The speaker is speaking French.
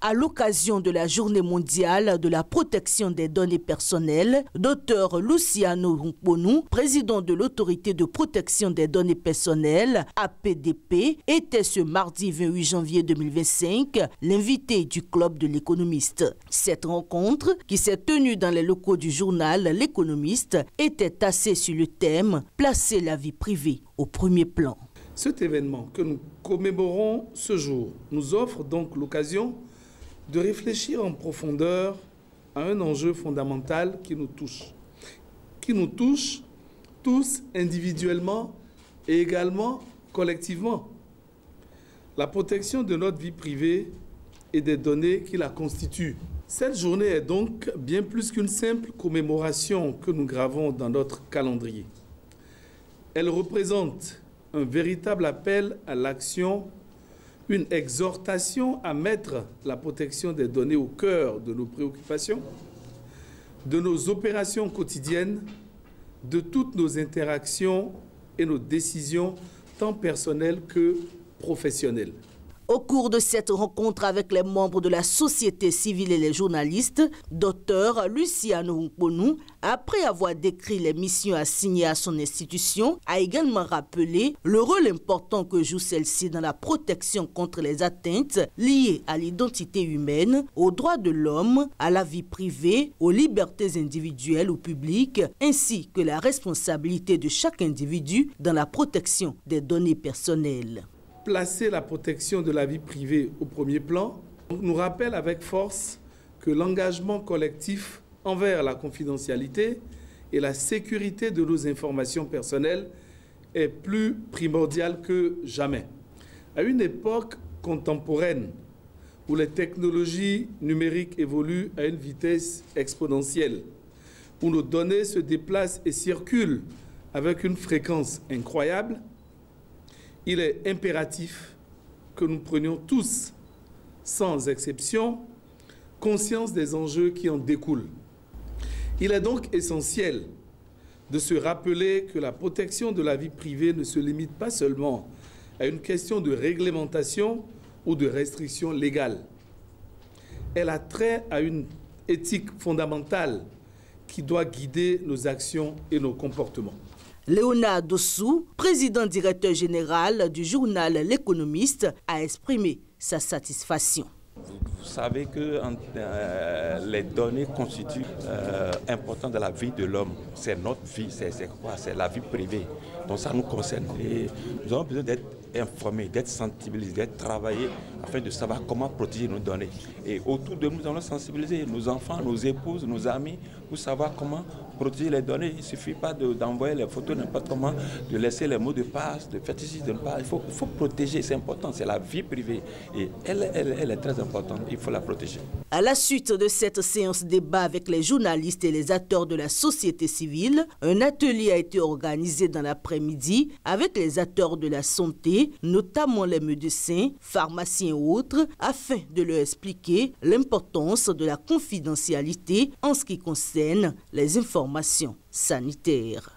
À l'occasion de la Journée mondiale de la protection des données personnelles, Dr Luciano Nkponou, président de l'Autorité de protection des données personnelles, APDP, était ce mardi 28 janvier 2025 l'invité du Club de l'Économiste. Cette rencontre, qui s'est tenue dans les locaux du journal L'Économiste, était axée sur le thème « Placer la vie privée au premier plan ». Cet événement que nous commémorons ce jour nous offre donc l'occasion de réfléchir en profondeur à un enjeu fondamental qui nous touche tous individuellement et également collectivement. La protection de notre vie privée et des données qui la constituent. Cette journée est donc bien plus qu'une simple commémoration que nous gravons dans notre calendrier. Elle représente un véritable appel à l'action, une exhortation à mettre la protection des données au cœur de nos préoccupations, de nos opérations quotidiennes, de toutes nos interactions et nos décisions, tant personnelles que professionnelles. Au cours de cette rencontre avec les membres de la société civile et les journalistes, Dr Luciano Nkponou, après avoir décrit les missions assignées à son institution, a également rappelé le rôle important que joue celle-ci dans la protection contre les atteintes liées à l'identité humaine, aux droits de l'homme, à la vie privée, aux libertés individuelles ou publiques, ainsi que la responsabilité de chaque individu dans la protection des données personnelles. Placer la protection de la vie privée au premier plan nous rappelle avec force que l'engagement collectif envers la confidentialité et la sécurité de nos informations personnelles est plus primordial que jamais. À une époque contemporaine où les technologies numériques évoluent à une vitesse exponentielle, où nos données se déplacent et circulent avec une fréquence incroyable, il est impératif que nous prenions tous, sans exception, conscience des enjeux qui en découlent. Il est donc essentiel de se rappeler que la protection de la vie privée ne se limite pas seulement à une question de réglementation ou de restriction légale. Elle a trait à une éthique fondamentale qui doit guider nos actions et nos comportements. Léonard Dossou, président directeur général du journal L'Économiste, a exprimé sa satisfaction. Vous savez que les données constituent important de la vie de l'homme. C'est notre vie, c'est quoi? C'est la vie privée. Donc ça nous concerne. Et nous avons besoin d'être informés, d'être sensibilisés, d'être travaillés afin de savoir comment protéger nos données. Et autour de nous, nous allons sensibiliser nos enfants, nos épouses, nos amis pour savoir comment protéger les données. Il ne suffit pas d'envoyer les photos n'importe comment, de laisser les mots de passe, de faire ceci, de ne pas. Il faut protéger, c'est important, c'est la vie privée. Et elle est très importante, il faut la protéger. À la suite de cette séance débat avec les journalistes et les acteurs de la société civile, un atelier a été organisé dans l'après-midi avec les acteurs de la santé, notamment les médecins, pharmaciens et autres, afin de leur expliquer l'importance de la confidentialité en ce qui concerne les informations sanitaires.